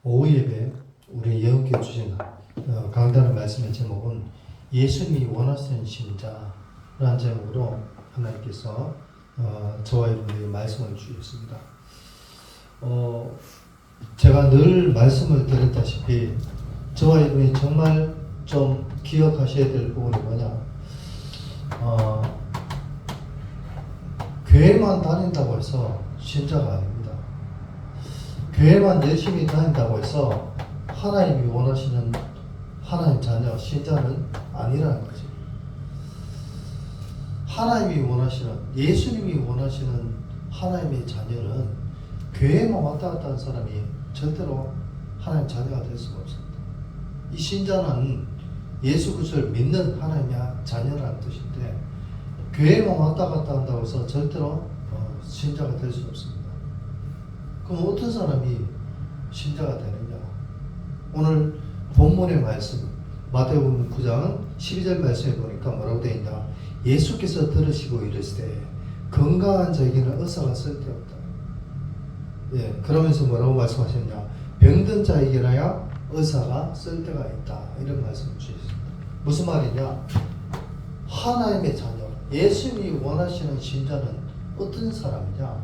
오후 예배 우리 예언께 주신 강단의 말씀의 제목은 예수님이 원하시는 신자라는 제목으로 하나님께서 저와 여러분에게 말씀을 주셨습니다. 제가 늘 말씀을 드렸다시피 저와 여러분이 정말 좀 기억하셔야 될 부분이 뭐냐, 교회만 다닌다고 해서 신자가 아닙니다. 교회만 열심히 다닌다고 해서 하나님이 원하시는 하나님 자녀, 신자는 아니라는 거죠. 하나님이 원하시는, 예수님이 원하시는 하나님의 자녀는 교회만 왔다 갔다 하는 사람이 절대로 하나님 자녀가 될 수가 없습니다. 이 신자는 예수 그리스도를 믿는 하나님의 자녀라는 뜻인데, 교회만 왔다 갔다 한다고 해서 절대로 신자가 될 수 없습니다. 그럼 어떤 사람이 신자가 되느냐? 오늘 본문의 말씀 마태복음 9장 12절 말씀에 보니까 뭐라고 되어 있냐? 예수께서 들으시고 이르시되 건강한 자에게는 의사가 쓸데없다. 예, 그러면서 뭐라고 말씀하셨냐? 병든 자에게나야 의사가 쓸데가 있다. 이런 말씀을 주셨습니다. 무슨 말이냐? 하나님의 자녀, 예수님이 원하시는 신자는 어떤 사람이냐?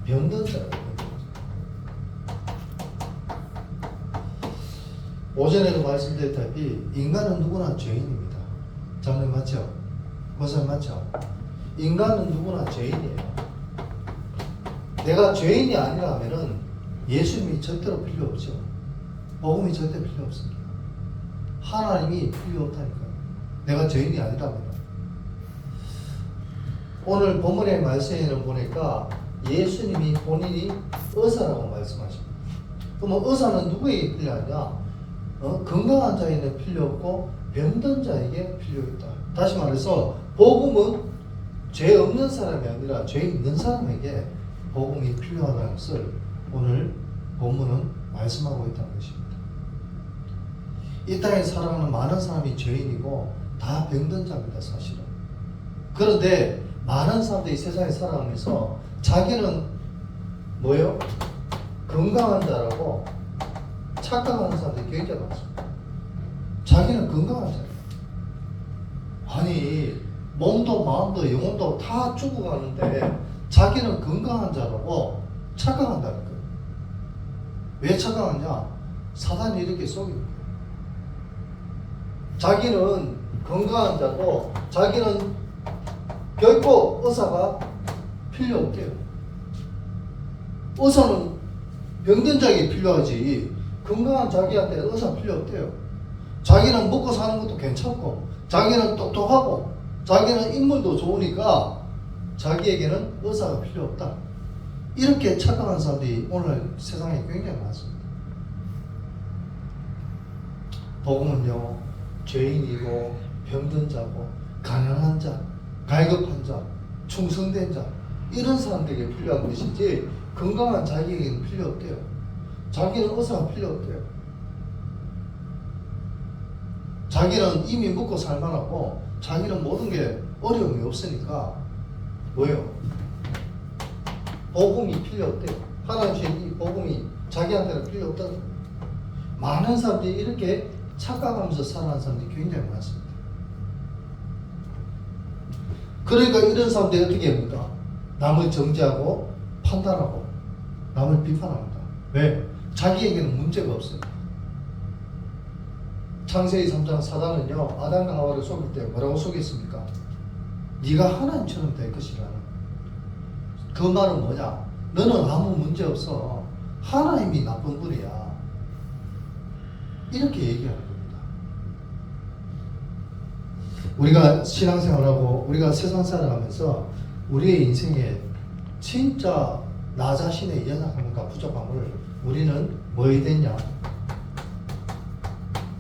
병든 자예요. 오전에도 말씀드렸다시피 인간은 누구나 죄인입니다. 장면 맞죠? 고사 맞죠? 인간은 누구나 죄인이에요. 내가 죄인이 아니라면은 예수님이 절대로 필요 없죠. 복음이 절대 필요 없습니다. 하나님이 필요 없다니까요. 내가 죄인이 아니라면. 오늘 본문의 말씀에는 보니까 예수님이 본인이 의사라고 말씀하십니다. 그러면 의사는 누구에게 필요하냐? 건강한 자에게는 필요 없고 병든 자에게 필요 있다. 다시 말해서 복음은 죄 없는 사람이 아니라 죄 있는 사람에게 복음이 필요하다는 것을 오늘 본문은 말씀하고 있다는 것입니다. 이 땅에 살아가는 많은 사람이 죄인이고 다 병든 자입니다, 사실은. 그런데 많은 사람들이 세상에 살아가면서 자기는 뭐예요? 건강한 자라고 착각하는 사람들이 굉장히 많습니다. 자기는 건강한 자예요. 아니, 몸도 마음도 영혼도 다 죽어가는데 자기는 건강한 자라고 착각한다는 거예요. 왜 착각하냐? 사단이 이렇게 속이는 거예요. 자기는 건강한 자고 자기는 결코 의사가 필요 없대요. 의사는 병든 자에게 필요하지 건강한 자기한테 의사 필요 없대요. 자기는 먹고 사는 것도 괜찮고 자기는 똑똑하고 자기는 인물도 좋으니까 자기에게는 의사가 필요 없다. 이렇게 착각하는 사람들이 오늘 세상에 굉장히 많습니다. 복음은요, 죄인이고 병든 자고 가난한 자, 갈급한 자, 충성된 자, 이런 사람들에게 필요한 것이지 건강한 자기에게는 필요 없대요. 자기는 의사가 필요 없대요. 자기는 이미 먹고 살만하고 자기는 모든 게 어려움이 없으니까 뭐예요? 복음이 필요 없대요. 하나님의 이 복음이 자기한테는 필요 없다는 거예요. 많은 사람들이 이렇게 착각하면서 살아가는 사람들이 굉장히 많습니다. 그러니까 이런 사람들이 어떻게 합니까? 남을 정죄하고 판단하고 남을 비판합니다. 왜? 자기에게는 문제가 없습니다. 창세기 3장 사단은요, 아담과 하와를 속일 때 뭐라고 속였습니까? 네가 하나님처럼 될 것이라는. 그 말은 뭐냐? 너는 아무 문제 없어. 하나님이 나쁜 분이야. 이렇게 얘기하는 겁니다. 우리가 신앙생활하고 우리가 세상 살아가면서 우리의 인생에 진짜 나 자신의 연약함과 부족함을 우리는 뭐해야 되냐?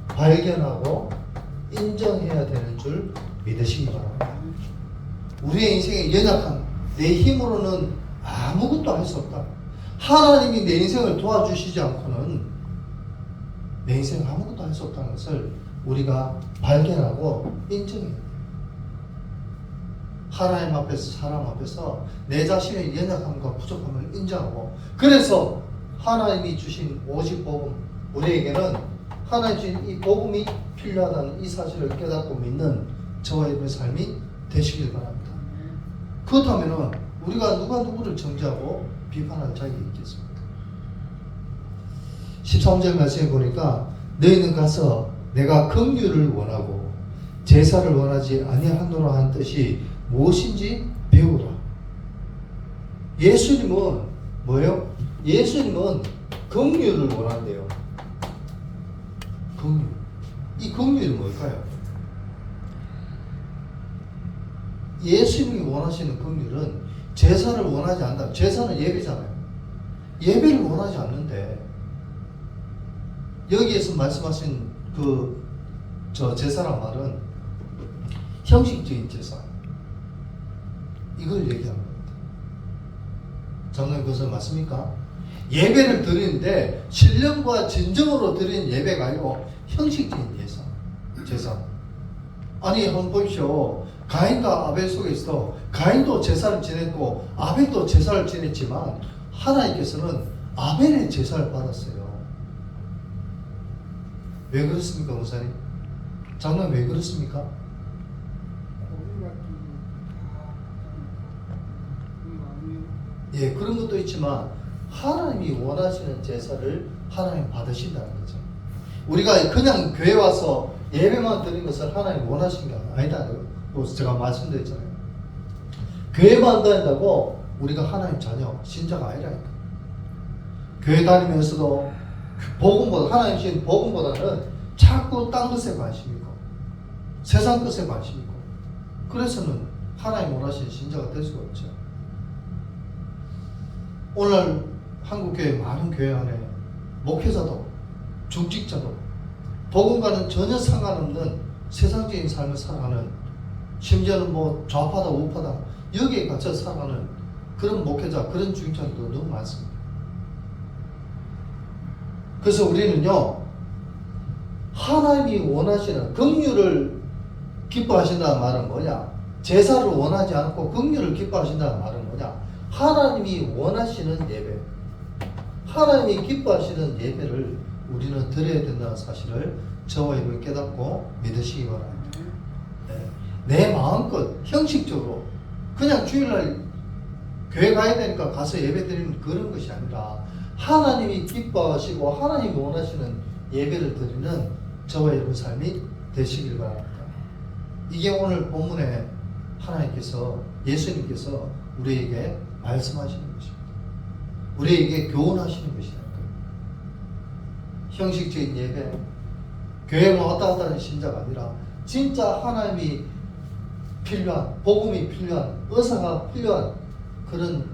발견하고 인정해야 되는 줄 믿으시기 바랍니다. 우리의 인생의 연약함, 내 힘으로는 아무것도 할 수 없다. 하나님이 내 인생을 도와주시지 않고는 내 인생을 아무것도 할 수 없다는 것을 우리가 발견하고 인정해야 돼요. 하나님 앞에서, 사람 앞에서 내 자신의 연약함과 부족함을 인정하고, 그래서 하나님이 주신 오직 복음, 우리에게는 하나님 주신 이 복음이 필요하다는 이 사실을 깨닫고 믿는 저와 여러분의 삶이 되시길 바랍니다. 그렇다면 우리가 누가 누구를 정죄하고 비판할 자격이 있겠습니까? 13절 말씀에 보니까 너희는 가서 내가 긍휼을 원하고 제사를 원하지 아니하노라 한 뜻이 무엇인지 배우라. 예수님은 뭐예요? 예수님은 긍휼을 원한대요. 긍휼. 이 긍휼이 뭘까요? 예수님이 원하시는 긍휼은 제사를 원하지 않는다. 제사는 예배잖아요. 예배를 원하지 않는데 여기에서 말씀하신 제사란 말은 형식적인 제사, 이걸 얘기하는 겁니다. 장로님 그것은 맞습니까? 예배를 드리는데 신령과 진정으로 드리는 예배가 아니고 형식적인 제사. 아니 한번 보십시오. 가인과 아벨 속에서 가인도 제사를 지냈고 아벨도 제사를 지냈지만 하나님께서는 아벨의 제사를 받았어요. 왜 그렇습니까, 목사님? 장로님 왜 그렇습니까? 예, 그런 것도 있지만 하나님이 원하시는 제사를 하나님 받으신다는 거죠. 우리가 그냥 교회 와서 예배만 드린 것을 하나님 원하신 게 아니다. 제가 말씀드렸잖아요. 교회만 다닌다고 우리가 하나님 자녀, 신자가 아니라니까. 교회 다니면서도 복음보다, 하나님 주신 복음보다는 자꾸 딴 것에 관심이 있고 세상 것에 관심이 있고, 그래서는 하나님 원하시는 신자가 될 수가 없죠. 오늘 한국교회 많은 교회 안에 목회자도 중직자도 복음과는 전혀 상관없는 세상적인 삶을 살아가는, 심지어는 뭐 좌파다 우파다 여기에 갇혀 살아가는 그런 목회자, 그런 중직자들도 너무 많습니다. 그래서 우리는요, 하나님이 원하시는 긍휼을 기뻐하신다는 말은 뭐냐? 제사를 원하지 않고 긍휼을 기뻐하신다는 말은 뭐냐? 하나님이 원하시는 예배, 하나님이 기뻐하시는 예배를 우리는 드려야 된다는 사실을 저와 여러분이 깨닫고 믿으시기 바랍니다. 네. 내 마음껏 형식적으로 그냥 주일날 교회 가야 되니까 가서 예배 드리는 그런 것이 아니라 하나님이 기뻐하시고 하나님이 원하시는 예배를 드리는 저와 여러분 삶이 되시길 바랍니다. 이게 오늘 본문에 하나님께서, 예수님께서 우리에게 말씀하시는 것입니다. 우리에게 교훈하시는 것이니까요. 형식적인 예배, 교회만 왔다 갔다 하는 신자가 아니라 진짜 하나님이 필요한, 복음이 필요한, 의사가 필요한 그런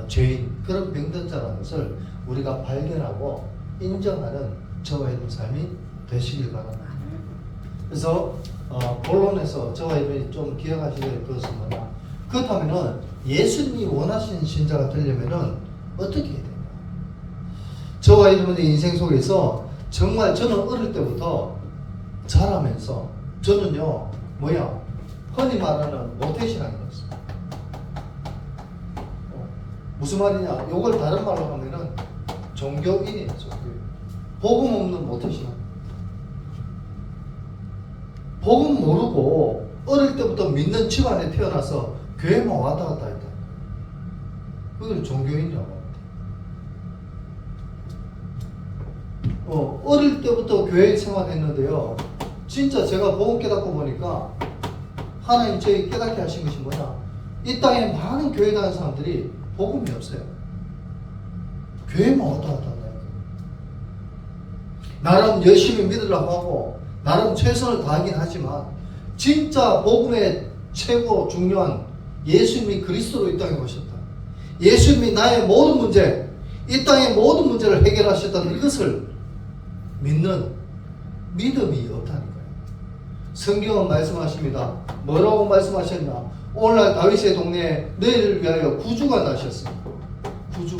죄인, 그런 병든 자라는 것을 우리가 발견하고 인정하는 저와 여러분 삶이 되시길 바랍니다. 그래서 본론에서 저와 여러분이 좀 기억하셔야 될 것은 뭐냐? 그렇다면 예수님이 원하시는 신자가 되려면 어떻게 해야 되냐? 저와 여러분의 인생 속에서 정말 저는 어릴 때부터 자라면서 저는요, 흔히 말하는 모태신앙이 있습니다. 무슨 말이냐? 이걸 다른 말로 하면은 종교인이에요, 종교인. 복음 없는 모태신앙. 복음 모르고 어릴 때부터 믿는 집안에 태어나서 교회만 왔다 갔다 했다. 그걸 종교인이라고 합니다. 어릴 때부터 교회 생활했는데요, 진짜 제가 복음 깨닫고 보니까 하나님 저희 깨닫게 하신 것이 뭐냐? 이 땅에 많은 교회 다니는 사람들이 복음이 없어요. 교회만 왔다 갔다 한다. 나름 열심히 믿으려고 하고 나름 최선을 다하긴 하지만 진짜 복음의 최고 중요한 예수님이 그리스도로 이 땅에 오셨다, 예수님이 나의 모든 문제, 이 땅의 모든 문제를 해결하셨다는 이것을 믿는 믿음이 없다니까요. 성경은 말씀하십니다. 뭐라고 말씀하셨나? 오늘날 다윗의 동네에 너희를 위하여 구주가 나셨습니다. 구주.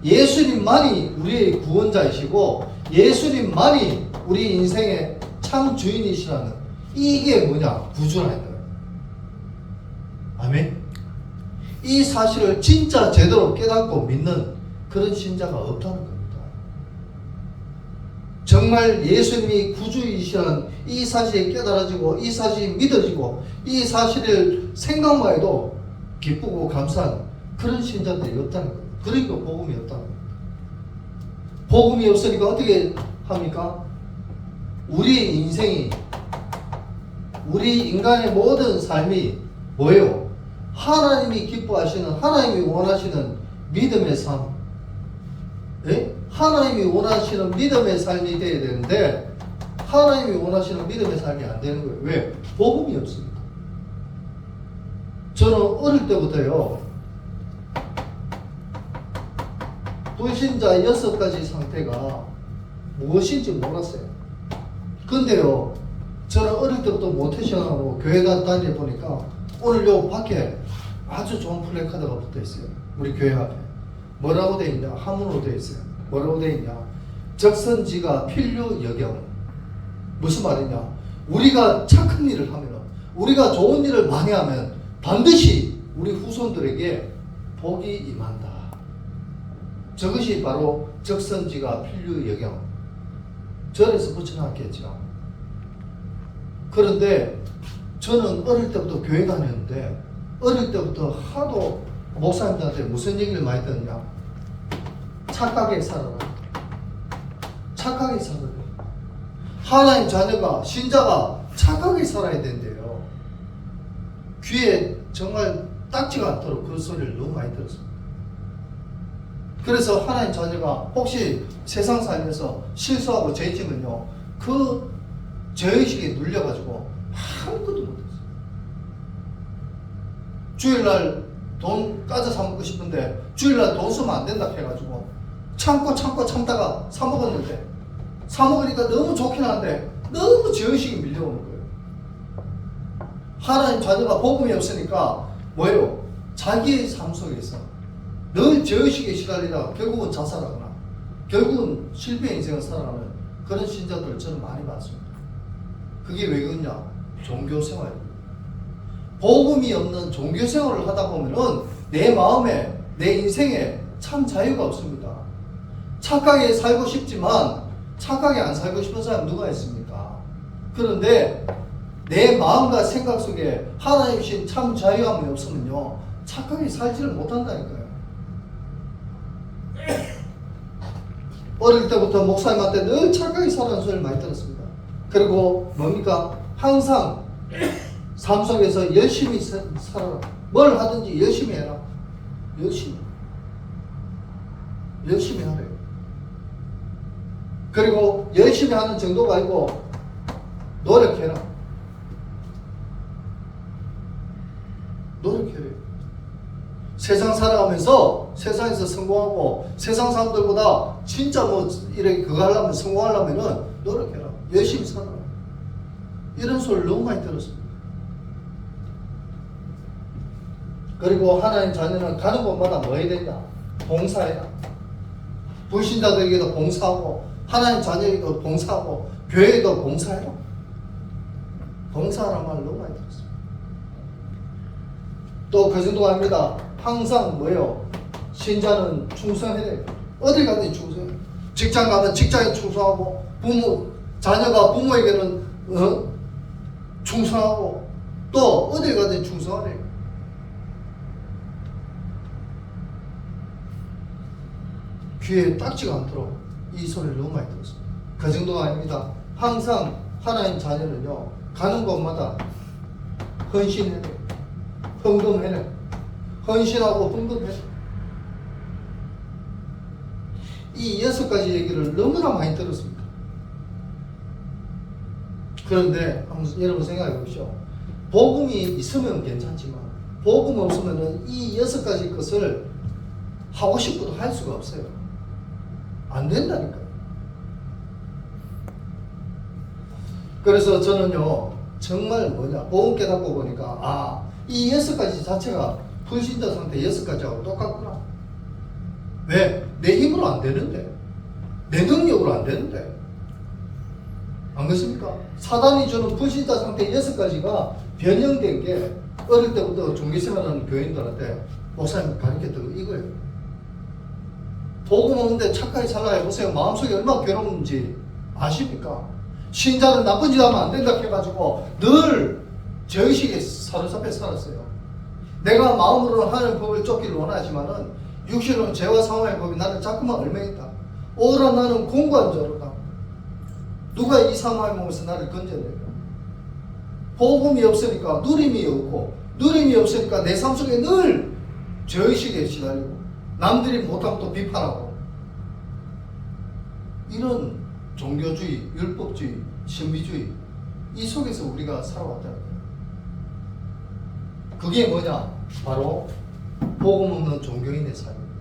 예수님만이 우리의 구원자이시고 예수님만이 우리 인생의 참 주인이시라는, 이게 뭐냐? 구주라는 거예요. 아멘. 이 사실을 진짜 제대로 깨닫고 믿는 그런 신자가 없다는 겁니다. 정말 예수님이 구주이시라는 이 사실이 깨달아지고 이 사실이 믿어지고 이 사실을 생각만 해도 기쁘고 감사한 그런 신자들이 없다는 거예요. 그러니까 복음이 없다는 거예요. 복음이 없으니까 어떻게 합니까? 우리 인생이, 우리 인간의 모든 삶이 뭐예요? 하나님이 기뻐하시는, 하나님이 원하시는 믿음의 삶. 예? 하나님이 원하시는 믿음의 삶이 되어야 되는데 하나님이 원하시는 믿음의 삶이 안 되는 거예요. 왜? 복음이 없습니다. 저는 어릴 때부터요, 불신자 6가지 상태가 무엇인지 몰랐어요. 근데요, 저는 어릴 때부터 모태신앙으로 교회 다니다 보니까 오늘 요 밖에 아주 좋은 플래카드가 붙어 있어요. 우리 교회 앞에. 뭐라고 되어 있냐? 한문으로 되어 있어요. 뭐라고 되어 있냐? 적선지가 필요 여경. 무슨 말이냐? 우리가 착한 일을 하면, 우리가 좋은 일을 많이 하면 반드시 우리 후손들에게 복이 임한다. 저것이 바로 적선지가 필요 여경. 절에서 붙여놨겠죠. 그런데 저는 어릴 때부터 교회 다녔는데 어릴 때부터 하도 목사님들한테 무슨 얘기를 많이 듣냐? 착하게 살아라. 착하게 살아라. 하나님 자녀가, 신자가 착하게 살아야 된대요. 귀에 정말 딱지가 않도록 그 소리를 너무 많이 들었습니다. 그래서 하나님 자녀가 혹시 세상 살면서 실수하고 죄지면요, 그 죄의식에 눌려가지고 아무것도 못했어요. 주일날 돈 까져 사 먹고 싶은데 주일날 돈 쓰면 안 된다 해가지고 참다가 사 먹었는데, 사 먹으니까 너무 좋긴 한데 너무 죄의식이 밀려오는 거예요. 하나님 자녀가 복음이 없으니까 뭐예요? 자기의 삶 속에서 늘 죄의식에 시달리다가 결국은 자살하거나 결국은 실패 인생을 살아가는 그런 신자들을 저는 많이 봤습니다. 그게 왜 그러냐? 종교생활. 복음이 없는 종교생활을 하다 보면은 내 마음에, 내 인생에 참 자유가 없습니다. 착하게 살고 싶지만 착하게 안 살고 싶은 사람 누가 있습니까? 그런데 내 마음과 생각 속에 하나님 주신 참 자유함이 없으면요, 착하게 살지를 못한다니까요. 어릴 때부터 목사님한테 늘 착하게 살라는 소리를 많이 들었습니다. 그리고 뭡니까? 항상 삶 속에서 열심히 살아라. 뭘 하든지 열심히 해라. 열심히 하래요. 그리고 열심히 하는 정도가 아니고 노력해라. 노력해요. 세상 살아가면서 세상에서 성공하고 세상 사람들보다 진짜 뭐 이렇게 그거 하려면, 성공하려면은 노력해라. 열심히 살아라. 이런 소리를 너무 많이 들었습니다. 그리고 하나님 자녀는 가는 곳마다 뭐 해야 된다? 봉사해라. 불신자들에게도 봉사하고 하나님 자녀에게도 봉사하고 교회에도 봉사해라. 봉사하라는 말을 너무 많이 들었습니다. 또 그 정도가 아닙니다. 항상 뭐예요? 신자는 충성해야 돼요. 어딜 가든지 충성해요. 직장 가면 직장에 충성하고, 자녀가 부모에게는 충성하고, 또 어딜 가든지 충성하래요. 귀에 딱지가 않도록 이 소리를 너무 많이 들었습니다. 그 정도가 아닙니다. 항상 하나님 자녀는요, 가는 곳마다 헌신해야 돼요. 헌금해내. 헌신하고 헌금해. 이 6가지 얘기를 너무나 많이 들었습니다. 그런데 여러분 생각해 보십시오. 복음이 있으면 괜찮지만 복음 없으면 이 6가지 것을 하고 싶어도 할 수가 없어요. 안 된다니까요. 그래서 저는요, 정말 복음 깨닫고 보니까 이 6가지 자체가 불신자 상태 6가지하고 똑같구나. 왜? 내 힘으로 안 되는데, 내 능력으로 안 되는데, 안 그렇습니까? 사단이 주는 불신자 상태 6가지가 변형된 게 어릴 때부터 종교생활하는 교인들한테 목사님 가르쳤던 거 이거예요. 복음 없는데 착하게 살라 해보세요. 마음속에 얼마나 괴로운지. 아십니까? 신자는 나쁜 짓 하면 안 된다 해가지고 늘 죄의식에 사로잡혀 살았어요. 내가 마음으로는 하나님의 법을 쫓기를 원하지만은 육신으로는 죄와 사망의 법이 나를 자꾸만 얽매인다. 오라 나는 공고한 자로다. 누가 이 사망의 몸에서 나를 건져내려? 복음이 없으니까 누림이 없고, 누림이 없으니까 내 삶 속에 늘 죄의식에 시달리고, 남들이 못하면 또 비판하고, 이런 종교주의, 율법주의, 신비주의, 이 속에서 우리가 살아왔다는 거예요. 그게 뭐냐? 바로 복음 없는 종교인의 삶입니다.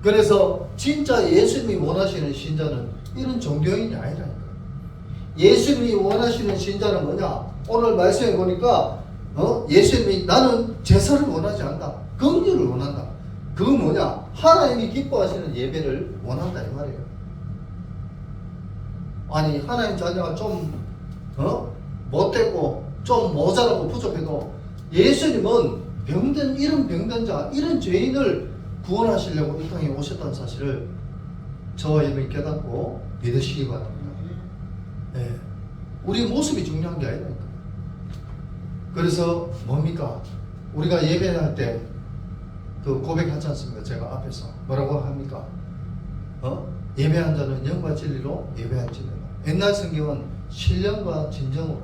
그래서 진짜 예수님이 원하시는 신자는 이런 종교인이 아니라니까요. 예수님이 원하시는 신자는 뭐냐? 오늘 말씀해 보니까 예수님이 나는 제사를 원하지 않는다. 긍휼을 원한다. 그건 뭐냐? 하나님이 기뻐하시는 예배를 원한다 이 말이에요. 아니 하나님 자녀가 좀 못됐고 좀 모자라고 부족해도 예수님은 병든 이런 병든 자, 이런 죄인을 구원하시려고 이 땅에 오셨다는 사실을 저와 여러분이 깨닫고 믿으시기 바랍니다. 네. 우리 모습이 중요한 게 아니라니까. 그래서 뭡니까? 우리가 예배할 때 그 고백하지 않습니까? 제가 앞에서 뭐라고 합니까? 예배한 자는 영과 진리로 예배할지니라. 옛날 성경은 신령과 진정으로,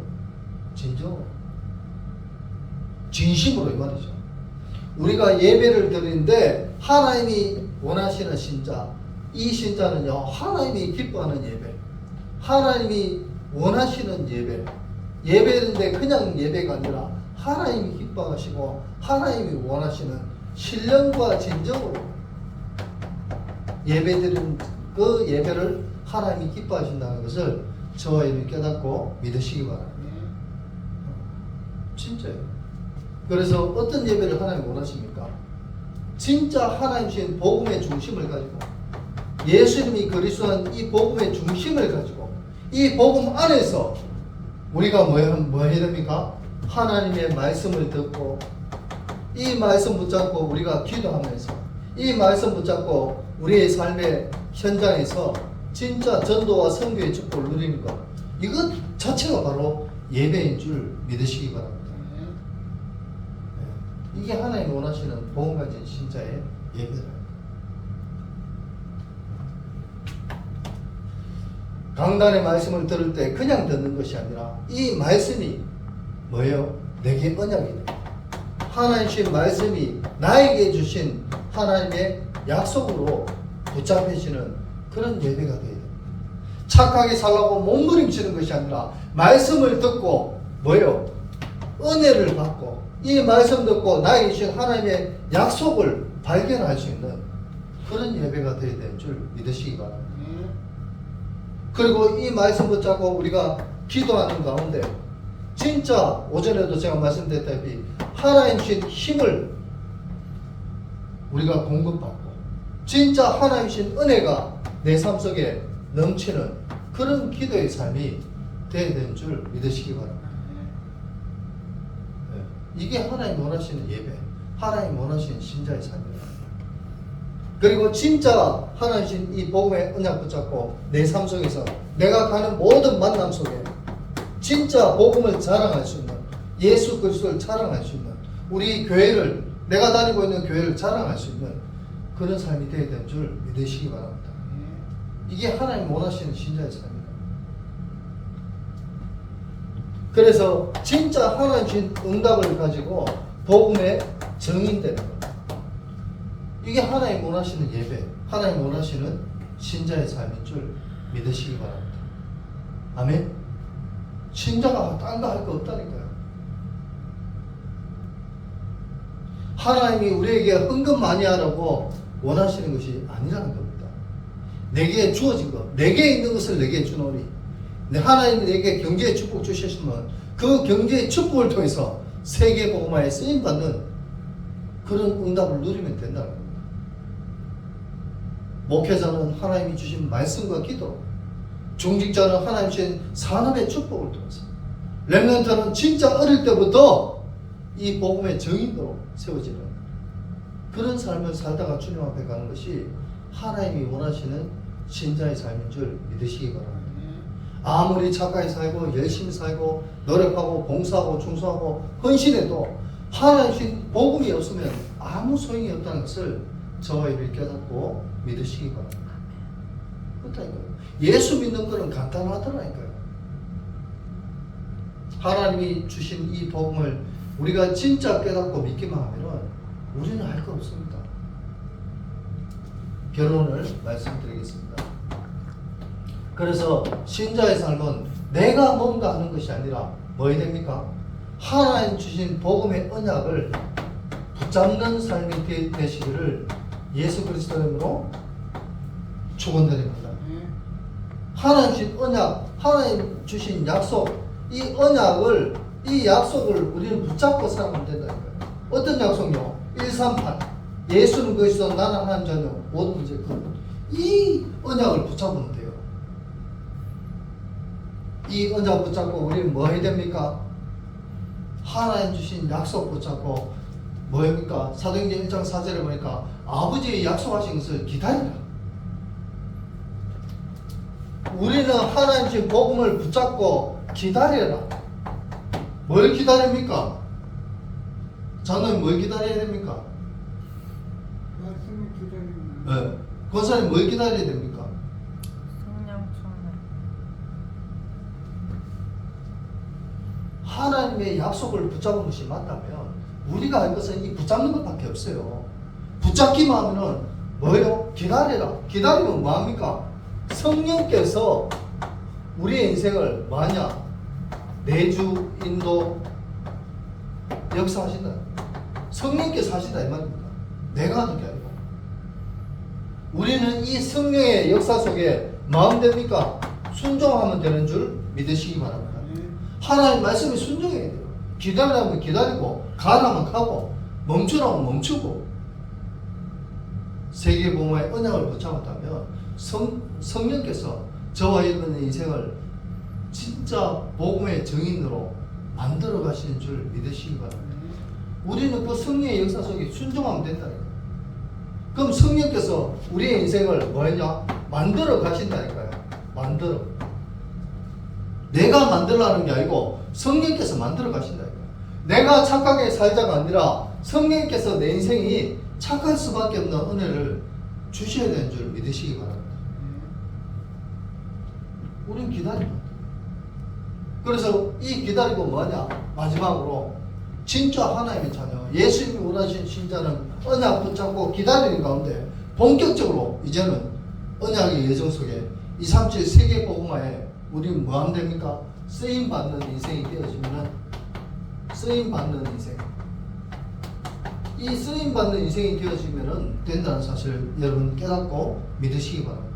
진심으로 이 말이죠. 우리가 예배를 드리는데 하나님이 원하시는 신자, 이 신자는요 하나님이 기뻐하는 예배, 하나님이 원하시는 예배, 예배인데 그냥 예배가 아니라 하나님이 기뻐하시고 하나님이 원하시는 신령과 진정으로 예배드리는 그 예배를 하나님이 기뻐하신다는 것을 저와 여러분이 깨닫고 믿으시기 바랍니다. 진짜요. 그래서 어떤 예배를 하나님이 원하십니까? 진짜 하나님 주신 복음의 중심을 가지고, 예수님이 그리스도한 이 복음의 중심을 가지고, 이 복음 안에서 우리가 뭐 해야 됩니까? 하나님의 말씀을 듣고, 이 말씀 붙잡고 우리가 기도하면서, 이 말씀 붙잡고 우리의 삶의 현장에서 진짜 전도와 선교의 축복을 누리는 것, 이것 자체가 바로 예배인 줄 믿으시기 바랍니다. 이게 하나님 원하시는 복음 가진 신자의 예배다. 강단의 말씀을 들을 때 그냥 듣는 것이 아니라 이 말씀이 뭐예요? 내게 언약이 돼. 하나님 주신 말씀이 나에게 주신 하나님의 약속으로 붙잡히시는 그런 예배가 되어야 됩니다. 착하게 살라고 몸부림치는 것이 아니라 말씀을 듣고 뭐예요? 은혜를 받고 이 말씀 듣고 나에게 주신 하나님의 약속을 발견할 수 있는 그런 예배가 되어야 되는 줄 믿으시기 바랍니다. 그리고 이 말씀 붙잡고 우리가 기도하는 가운데 진짜 오전에도 제가 말씀드렸다시피 하나님 주신 힘을 우리가 공급받고 진짜 하나님 주신 은혜가 내 삶 속에 넘치는 그런 기도의 삶이 되어야 되는 줄 믿으시기 바랍니다. 이게 하나님 원하시는 예배, 하나님 원하시는 신자의 삶입니다. 그리고 진짜 하나님 주신 이 복음의 언약 붙잡고 내 삶 속에서 내가 가는 모든 만남 속에 진짜 복음을 자랑할 수 있는, 예수 그리스도를 자랑할 수 있는, 우리 교회를, 내가 다니고 있는 교회를 자랑할 수 있는 그런 삶이 되어야 되는 줄 믿으시기 바랍니다. 이게 하나님 원하시는 신자의 삶입니다. 그래서 진짜 하나님 주신 응답을 가지고 복음의 증인되는 것, 이게 하나님 원하시는 예배, 하나님 원하시는 신자의 삶인 줄 믿으시기 바랍니다. 아멘. 신자가 딴 거 할 거 없다니까요. 하나님이 우리에게 헌금 많이 하라고 원하시는 것이 아니라는 겁니다. 내게 주어진 것, 내게 있는 것을 내게 주노니, 하나님이 내게 경제의 축복 주셨으면 그 경제의 축복을 통해서 세계 복음화에 쓰임받는 그런 응답을 누리면 된다는 겁니다. 목회자는 하나님이 주신 말씀과 기도, 중직자는 하나님 주신 산업의 축복을 통해서, 렘넌트는 진짜 어릴 때부터 이 복음의 증인으로 세워지는 그런 삶을 살다가 주님 앞에 가는 것이 하나님이 원하시는 신자의 삶인 줄 믿으시기 바랍니다. 아무리 착하게 살고 열심히 살고 노력하고 봉사하고 충성하고 헌신해도 하나님 주신 복음이 없으면 아무 소용이 없다는 것을 저와 여러분이 깨닫고 믿으시기 바랍니다. 그렇다니까요. 예수 믿는 것은 간단하더라니까요. 하나님이 주신 이 복음을 우리가 진짜 깨닫고 믿기만 하면 우리는 할 거 없습니다. 결론을 말씀드리겠습니다. 그래서 신자의 삶은 내가 뭔가 하는 것이 아니라 뭐 해야 됩니까? 하나님 주신 복음의 언약을 붙잡는 삶이 되시기를 예수 그리스도 이름으로 축원드립니다. 하나님 주신 언약, 하나님 주신 약속, 이 언약을, 이 약속을 우리는 붙잡고 살아가면 된다니까요. 어떤 약속이요? 138. 예수는 그리스도, 나는 하나님 자녀, 모든 문제 그. 이 언약을 붙잡으면 돼요. 이 언약 붙잡고 우리는 뭐 해야 됩니까? 하나님 주신 약속 붙잡고 뭐입니까? 사도행전 1장 4절에 보니까 아버지의 약속하신 것을 기다리라. 우리는 하나님 주신 복음을 붙잡고 기다려라. 뭘 기다립니까? 저는 뭘 기다려야 됩니까? 말씀을 기다립니다. 네. 권사님 뭘 기다려야 됩니까? 성령 충만. 하나님의 약속을 붙잡은 것이 맞다면 우리가 할 것은 이 붙잡는 것밖에 없어요. 붙잡기만 하면은 뭐예요? 기다려라. 기다리면 뭐합니까? 성령께서 우리의 인생을 뭐하냐? 내주, 인도, 역사하신다. 성령께서 하신다 이 말입니다. 내가 하는 게 아니고. 우리는 이 성령의 역사 속에 마음 됩니까? 순종하면 되는 줄 믿으시기 바랍니다. 하나님 말씀에 순종해야 돼요. 기다리라면 기다리고 가라면 가고 멈추라면 멈추고. 세계복음의 언약을 붙잡았다면 성령께서 저와 여러분의 인생을 진짜 복음의 증인으로 만들어 가시는 줄 믿으시기 바랍니다. 우리는 그 성령의 역사 속에 순종하면 된다니까요. 그럼 성령께서 우리의 인생을 뭐냐? 만들어 가신다니까요. 만들어. 내가 만들라는 게 아니고 성령께서 만들어 가신다니까요. 내가 착하게 살자가 아니라 성령께서 내 인생이 착할 수밖에 없는 은혜를 주셔야 되는 줄 믿으시기 바랍니다. 우린 기다립니다. 그래서 이 기다리고 뭐냐? 마지막으로 진짜 하나님의 자녀, 예수님이 원하신 신자는 언약 붙잡고 기다리는 가운데 본격적으로 이제는 언약의 예정 속에 237 세계 복음화에 우리는 뭐 하면 됩니까? 쓰임 받는 인생이 되어지면은 쓰임 받는 인생. 이 쓰임 받는 인생이 되어지면은 된다는 사실 여러분 깨닫고 믿으시기 바랍니다.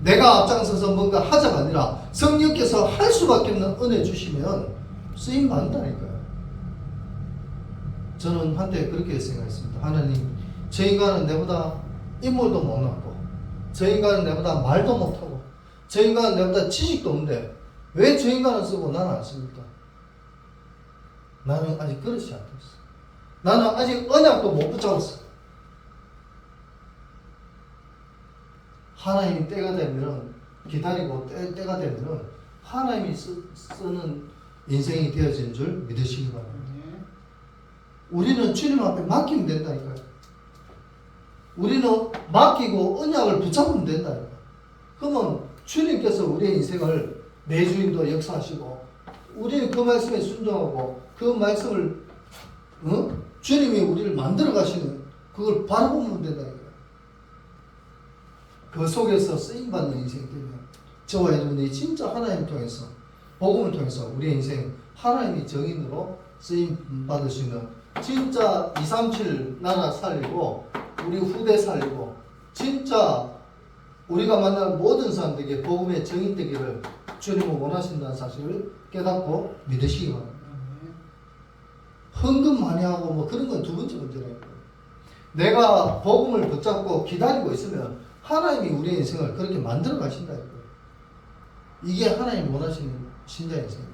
내가 앞장서서 뭔가 하자가 아니라 성령께서 할 수밖에 없는 은혜 주시면 쓰임 받는다니까요. 저는 한때 그렇게 생각했습니다. 하나님, 저 인간은 내보다 인물도 못났고, 저 인간은 내보다 말도 못하고, 저 인간은 내보다 지식도 없는데 왜 저 인간은 쓰고 나는 안 씁니까? 나는 아직 그렇지 않겠어. 나는 아직 언약도 못 붙잡았어. 하나님이 때가 되면은 기다리고 때가 되면은 하나님이 쓰는 인생이 되어진 줄 믿으시기 바랍니다. 우리는 주님 앞에 맡기면 된다니까요. 우리는 맡기고 언약을 붙잡으면 된다니까. 그러면 주님께서 우리의 인생을 내주인도 역사하시고 우리는 그 말씀에 순종하고 그 말씀을 주님이 우리를 만들어 가시는 그걸 바라보면 된다니까요. 그 속에서 쓰임받는 인생이 되면 저와 여러분이 진짜 하나님 통해서 복음을 통해서 우리의 인생 하나님이 정인으로 쓰임받을 수 있는 진짜 237 나라 살리고 우리 후대 살리고 진짜 우리가 만나는 모든 사람들에게 복음의 정인 되기를 주님은 원하신다는 사실을 깨닫고 믿으시기 바랍니다. 헌금 많이 하고 뭐 그런 건 두 번째 문제라고요. 내가 복음을 붙잡고 기다리고 있으면 하나님이 우리의 인생을 그렇게 만들어 가신다고요. 이게 하나님 원하시는 신자의 인생입니다.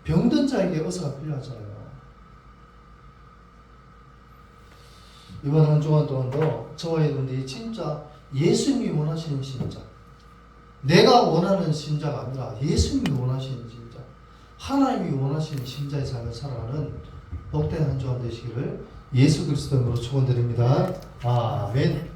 병든 자에게 의사가 필요하잖아요. 이번 한 주간 동안도 저와 여러분들이 진짜 예수님이 원하시는 신자, 내가 원하는 신자가 아니라 예수님이 원하시는 신자, 하나님이 원하시는 신자의 삶을 살아가는 복된 한 주간 되시기를 예수 그리스도 이름으로 축원드립니다. 아멘.